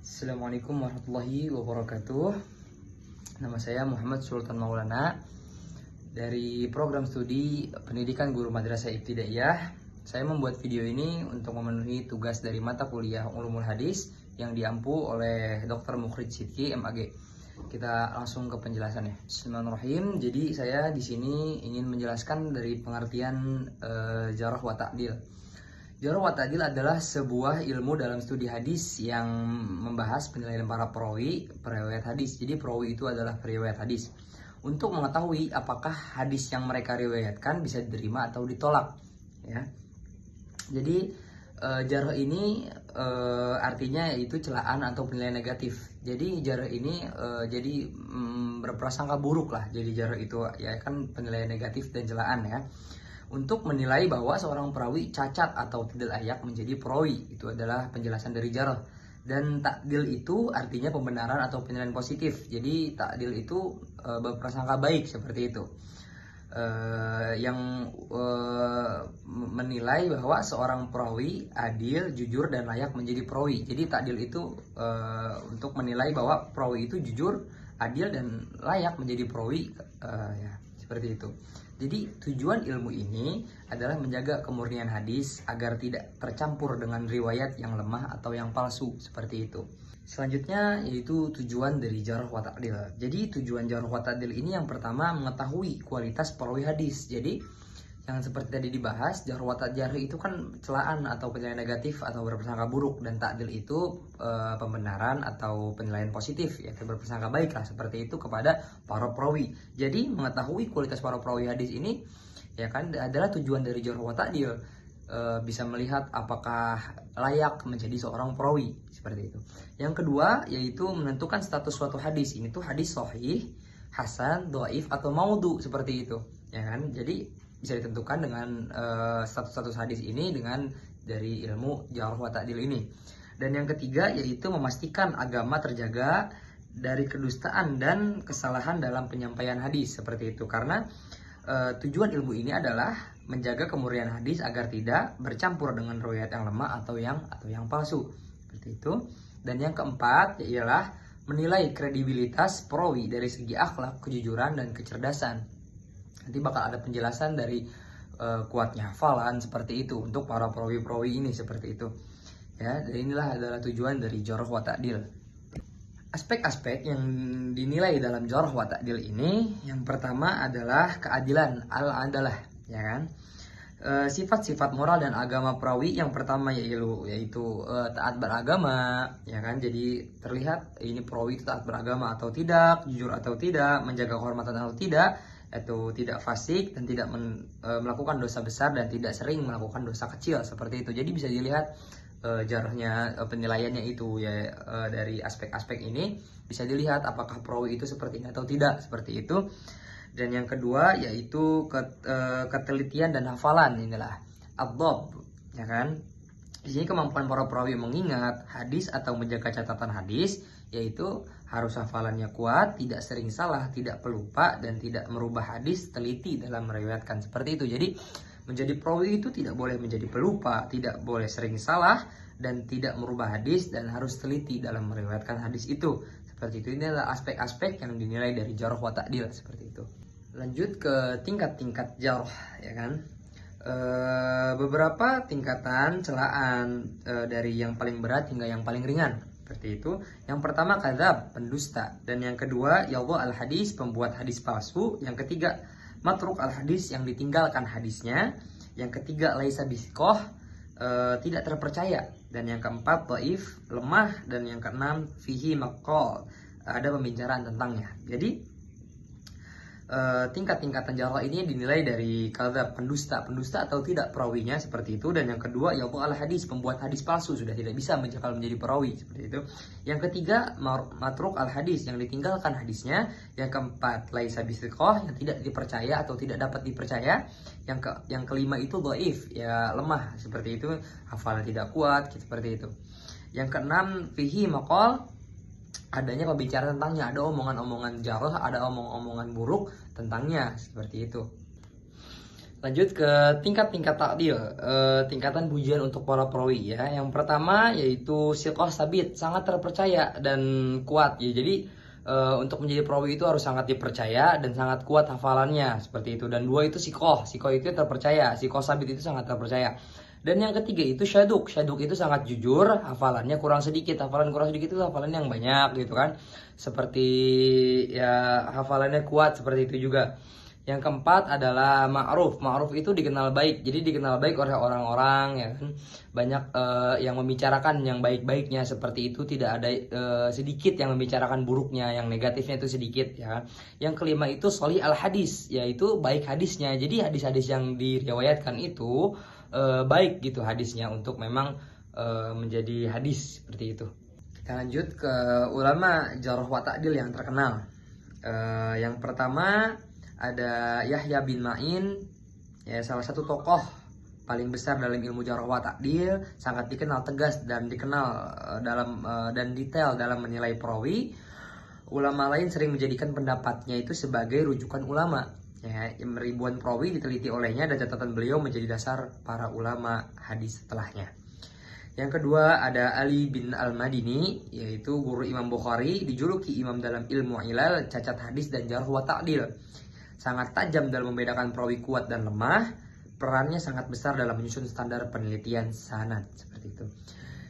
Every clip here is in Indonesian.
Assalamualaikum warahmatullahi wabarakatuh. Nama saya Muhammad Sultan Maulana dari program studi pendidikan guru madrasah ibtidaiyah. Saya membuat video ini untuk memenuhi tugas dari mata kuliah Ulumul Hadis yang diampu oleh Dr. Mukrid Sidki MAG. Kita langsung ke penjelasannya. Bismillahirrahmanirrahim. Jadi saya di sini ingin menjelaskan dari pengertian jarh wa ta'dil. Jarh wa ta'dil adalah sebuah ilmu dalam studi hadis yang membahas penilaian para perawi hadis. Jadi perawi itu adalah periwayat hadis. Untuk mengetahui apakah hadis yang mereka riwayatkan bisa diterima atau ditolak, ya. Jadi jarh ini artinya yaitu celaan atau penilaian negatif. Jadi jarh ini berprasangka buruk lah. Jadi jarh itu ya kan penilaian negatif dan celaan, ya. Untuk menilai bahwa seorang perawi cacat atau tidak layak menjadi perawi, itu adalah penjelasan dari jarh. Dan ta'dil itu artinya pembenaran atau penilaian positif. Jadi ta'dil itu berprasangka baik, seperti itu. Yang menilai bahwa seorang perawi adil, jujur, dan layak menjadi perawi. Jadi ta'dil itu untuk menilai bahwa perawi itu jujur, adil, dan layak menjadi perawi, ya, seperti itu. Jadi tujuan ilmu ini adalah menjaga kemurnian hadis agar tidak tercampur dengan riwayat yang lemah atau yang palsu, seperti itu. Selanjutnya yaitu tujuan dari jarh wa ta'dil. Jadi tujuan jarh wa ta'dil ini yang pertama mengetahui kualitas perawi hadis. Jadi yang seperti tadi dibahas, jarh wa ta'dil itu kan celaan atau penilaian negatif atau berprasangka buruk, dan ta'dil itu pembenaran atau penilaian positif, yaitu berprasangka baik lah, seperti itu kepada para perawi. Jadi mengetahui kualitas para perawi hadis ini, ya kan, adalah tujuan dari jarh wa ta'dil. Bisa melihat apakah layak menjadi seorang perawi, seperti itu. Yang kedua yaitu menentukan status suatu hadis. Ini tuh hadis sahih, hasan, dhaif, atau maudhu, seperti itu, ya kan. Jadi bisa ditentukan dengan status-status hadis ini dengan dari ilmu jarh wa ta'dil ini. Dan yang ketiga yaitu memastikan agama terjaga dari kedustaan dan kesalahan dalam penyampaian hadis, seperti itu. Karena tujuan ilmu ini adalah menjaga kemurnian hadis agar tidak bercampur dengan riwayat yang lemah atau yang palsu, seperti itu. Dan yang keempat ialah menilai kredibilitas perawi dari segi akhlak, kejujuran, dan kecerdasan. Nanti bakal ada penjelasan dari kuatnya hafalan, seperti itu, untuk para perawi-perawi ini, seperti itu, ya. Dan inilah adalah tujuan dari jarh wa ta'dil. Aspek-aspek yang dinilai dalam jarh wa ta'dil ini, yang pertama adalah keadilan, al-adalah, ya kan. Sifat-sifat moral dan agama perawi yang pertama yaitu taat beragama, ya kan. Jadi terlihat ini perawi itu taat beragama atau tidak, jujur atau tidak, menjaga kehormatan atau tidak, atau tidak fasik dan tidak melakukan dosa besar dan tidak sering melakukan dosa kecil, seperti itu. Jadi bisa dilihat jarhnya, penilaiannya itu, ya, dari aspek-aspek ini bisa dilihat apakah perawi itu seperti ini atau tidak, seperti itu. Dan yang kedua yaitu ketelitian dan hafalan, inilah ad-dhabt, ya kan. Di sini kemampuan para perawi mengingat hadis atau menjaga catatan hadis, yaitu harus hafalannya kuat, tidak sering salah, tidak pelupa, dan tidak merubah hadis, teliti dalam meriwayatkan, seperti itu. Jadi menjadi perawi itu tidak boleh menjadi pelupa, tidak boleh sering salah, dan tidak merubah hadis, dan harus teliti dalam meriwayatkan hadis itu, seperti itu. Ini adalah aspek-aspek yang dinilai dari jarh wa ta'dil, seperti itu. Lanjut ke tingkat-tingkat jarh, ya kan. Beberapa tingkatan celaan dari yang paling berat hingga yang paling ringan, seperti itu. Yang pertama kadzab, pendusta. Dan yang kedua yadhu al-hadis, pembuat hadis palsu. Yang ketiga matruk al-hadis, yang ditinggalkan hadisnya. Yang ketiga laisa bisqoh, tidak terpercaya. Dan yang keempat dhaif, lemah. Dan yang keenam fihi maqal, ada pembicaraan tentangnya. Jadi tingkat-tingkatan jarh ini dinilai dari kadzab, pendusta atau tidak perawinya, seperti itu. Dan yang kedua yadhu al-hadis, pembuat hadis palsu, sudah tidak bisa menjadi perawi, seperti itu. Yang ketiga matruk al-hadis, yang ditinggalkan hadisnya. Yang keempat laisa bisqoh, yang tidak dipercaya atau tidak dapat dipercaya. Yang kelima itu dhaif, ya, lemah, seperti itu, hafalan tidak kuat, seperti itu. Yang keenam fihi maqal, adanya pembicaraan tentangnya, ada omongan-omongan jarh, ada omong-omongan buruk tentangnya, seperti itu. Lanjut ke tingkat-tingkat takdil, tingkatan pujian untuk para perawi ya. Yang pertama yaitu siqah sabit, sangat terpercaya dan kuat ya. Jadi untuk menjadi perawi itu harus sangat dipercaya dan sangat kuat hafalannya seperti itu. Dan dua itu siqah, siqah itu terpercaya, siqah sabit itu sangat terpercaya. Dan yang ketiga itu syaduk, syaduk itu sangat jujur, hafalannya kurang sedikit, hafalan kurang sedikit itu hafalan yang banyak gitu kan. Seperti ya hafalannya kuat seperti itu juga. Yang keempat adalah ma'ruf. Ma'ruf itu dikenal baik. Jadi dikenal baik oleh orang-orang ya kan. Banyak yang membicarakan yang baik-baiknya seperti itu, tidak ada sedikit yang membicarakan buruknya, yang negatifnya itu sedikit ya kan. Yang kelima itu sholih al hadis, yaitu baik hadisnya. Jadi hadis-hadis yang diriwayatkan itu baik gitu hadisnya untuk memang menjadi hadis seperti itu. Kita lanjut ke ulama jarh wa ta'dil yang terkenal. Yang pertama ada Yahya bin Ma'in, ya salah satu tokoh paling besar dalam ilmu jarh wa ta'dil, sangat dikenal tegas dan dikenal dan detail dalam menilai perawi. Ulama lain sering menjadikan pendapatnya itu sebagai rujukan ulama. Ya, ribuan perawi diteliti olehnya dan catatan beliau menjadi dasar para ulama hadis setelahnya. Yang kedua ada Ali bin Al-Madini, yaitu guru Imam Bukhari, dijuluki imam dalam ilmu ilal, cacat hadis dan jarh wa ta'dil. Sangat tajam dalam membedakan perawi kuat dan lemah. Perannya sangat besar dalam menyusun standar penelitian sanad seperti itu.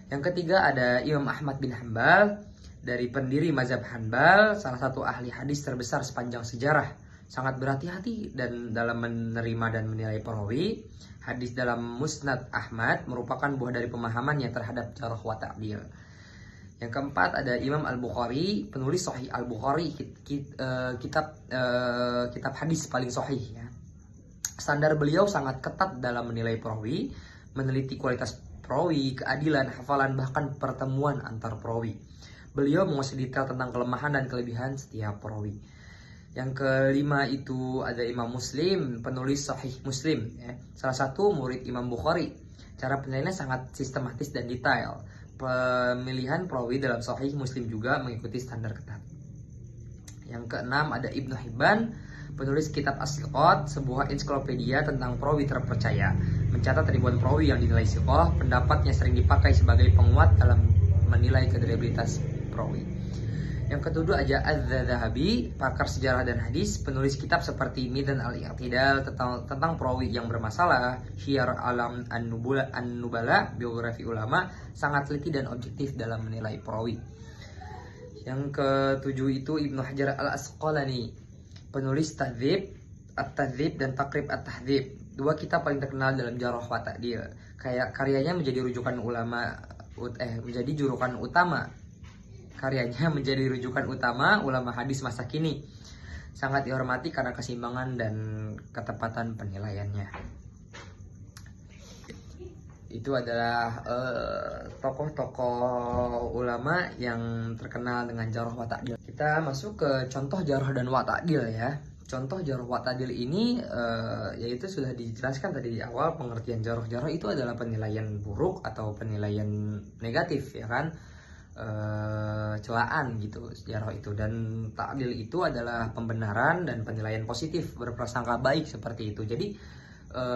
Yang ketiga ada Imam Ahmad bin Hanbal, dari pendiri mazhab Hanbal, salah satu ahli hadis terbesar sepanjang sejarah. Sangat berhati-hati dan dalam menerima dan menilai perawi. Hadis dalam Musnad Ahmad merupakan buah dari pemahamannya terhadap jarh wa ta'dil. Yang keempat ada Imam Al-Bukhari, penulis Sahih Al-Bukhari, kitab hadis paling sahih ya. Standar beliau sangat ketat dalam menilai perawi, meneliti kualitas perawi, keadilan, hafalan, bahkan pertemuan antar perawi. Beliau menguasai detail tentang kelemahan dan kelebihan setiap perawi. Yang kelima itu ada Imam Muslim, penulis Sahih Muslim ya. Salah satu murid Imam Bukhari. Cara penilaiannya sangat sistematis dan detail. Pemilihan perawi dalam Sahih Muslim juga mengikuti standar ketat. Yang keenam ada Ibnu Hibban, penulis kitab As-Siqat, sebuah ensiklopedia tentang perawi terpercaya. Mencatat ribuan perawi yang dinilai siqah, pendapatnya sering dipakai sebagai penguat dalam menilai kredibilitas perawi. Yang kedua ada Az-Zahabi, pakar sejarah dan hadis, penulis kitab seperti Mizan al-I'tidal tentang perawi yang bermasalah, Syiar Alam An-Nubala, biografi ulama, sangat teliti dan objektif dalam menilai perawi. Yang ketujuh itu Ibnu Hajar Al-Asqalani, penulis Tahdzib, At-Tahdzib dan Taqrib At-Tahdzib, dua kitab paling terkenal dalam jarh wa ta'dil. Karyanya menjadi rujukan utama ulama hadis masa kini. Sangat dihormati karena keseimbangan dan ketepatan penilaiannya. Itu adalah tokoh-tokoh ulama yang terkenal dengan jarh wa ta'dil. Kita masuk ke contoh jarh dan wa ta'dil ya. Contoh jarh wa ta'dil ini yaitu sudah dijelaskan tadi di awal, pengertian jarh itu adalah penilaian buruk atau penilaian negatif ya kan. Celaan gitu jarh itu, dan ta'dil itu adalah pembenaran dan penilaian positif, berprasangka baik seperti itu. Jadi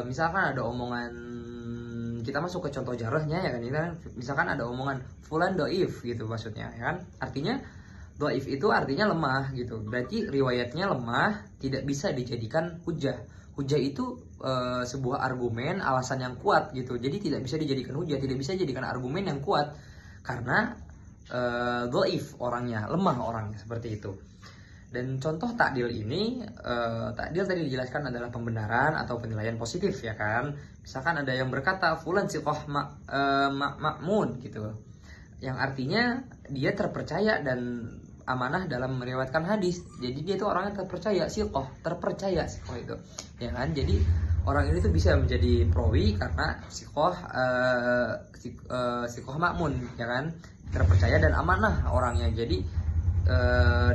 misalkan ada omongan, kita masuk ke contoh jarhnya ya kan, ini kan misalkan ada omongan fulan doif gitu maksudnya ya kan, artinya doif itu artinya lemah gitu, berarti riwayatnya lemah, tidak bisa dijadikan hujah. Hujah itu sebuah argumen, alasan yang kuat gitu, jadi tidak bisa dijadikan hujah, tidak bisa dijadikan argumen yang kuat karena doif orangnya, lemah orangnya seperti itu. Dan contoh ta'dil ini, ta'dil tadi dijelaskan adalah pembenaran atau penilaian positif ya kan. Misalkan ada yang berkata fulan siqah ma'mun gitu, yang artinya dia terpercaya dan amanah dalam meriwayatkan hadis. Jadi dia itu orangnya terpercaya, siqah, terpercaya siqah itu ya kan. Jadi orang ini tuh bisa menjadi perawi karena siqah ma'mun ya kan, terpercaya dan amanah orangnya. Jadi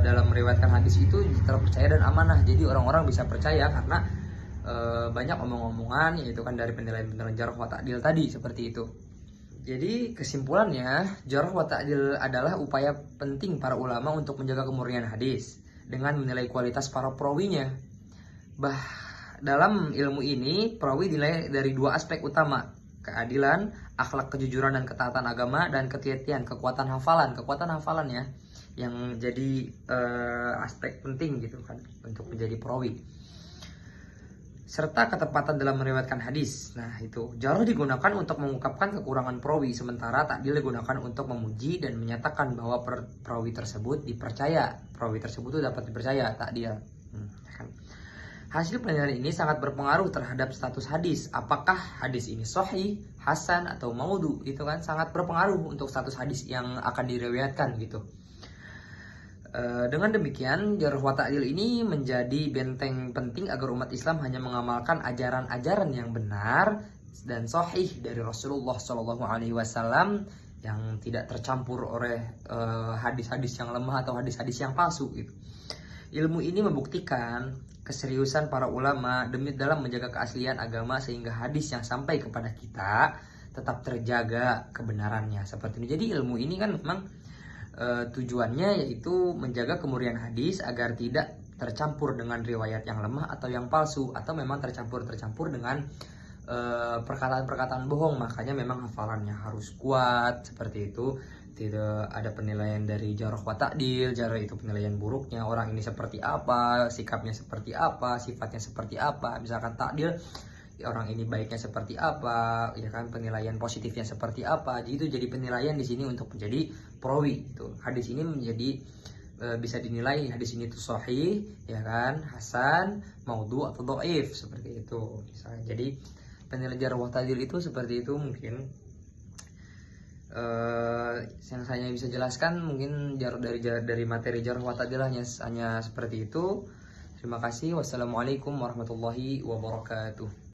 dalam meriwayatkan hadis itu terpercaya dan amanah. Jadi orang-orang bisa percaya karena banyak omong-omongan, yaitu kan dari penilaian jarh wa ta'dil tadi seperti itu. Jadi kesimpulannya, jarh wa ta'dil adalah upaya penting para ulama untuk menjaga kemurnian hadis dengan menilai kualitas para perawinya. dalam ilmu ini perawi dinilai dari dua aspek utama, keadilan, akhlak kejujuran dan ketaatan agama, dan ketelitian, kekuatan hafalan ya, yang jadi aspek penting gitu kan untuk menjadi perawi, serta ketepatan dalam meriwayatkan hadis. Nah itu, jarh digunakan untuk mengungkapkan kekurangan perawi, sementara ta'dil digunakan untuk memuji dan menyatakan bahwa perawi tersebut dipercaya, perawi tersebut itu dapat dipercaya, ta'dil. Hasil penilaian ini sangat berpengaruh terhadap status hadis. Apakah hadis ini sahih, hasan, atau maudhu? Itu kan sangat berpengaruh untuk status hadis yang akan diriwayatkan gitu. Dengan demikian, jarh wa ta'dil ini menjadi benteng penting agar umat Islam hanya mengamalkan ajaran-ajaran yang benar dan sahih dari Rasulullah SAW yang tidak tercampur oleh hadis-hadis yang lemah atau hadis-hadis yang palsu gitu. Ilmu ini membuktikan keseriusan para ulama dalam menjaga keaslian agama sehingga hadis yang sampai kepada kita tetap terjaga kebenarannya seperti ini. Jadi ilmu ini kan memang tujuannya yaitu menjaga kemurnian hadis agar tidak tercampur dengan riwayat yang lemah atau yang palsu, atau memang tercampur dengan perkataan-perkataan bohong. Makanya memang hafalannya harus kuat seperti itu. Tidak ada penilaian dari jarh wa ta'dil. Jarh itu penilaian buruknya, orang ini seperti apa, sikapnya seperti apa, sifatnya seperti apa. Misalkan ta'dil, orang ini baiknya seperti apa, ya kan, penilaian positifnya seperti apa. Jadi itu jadi penilaian di sini untuk menjadi perawi. Itu hadis ini menjadi bisa dinilai hadis ini itu sahih, ya kan, hasan, maudhu atau dhaif seperti itu misalnya. Jadi penilaian jarh wa ta'dil itu seperti itu mungkin. Yang saya bisa jelaskan mungkin dari materi jarh wa ta'dil hanya seperti itu. Terima kasih. Wassalamualaikum warahmatullahi wabarakatuh.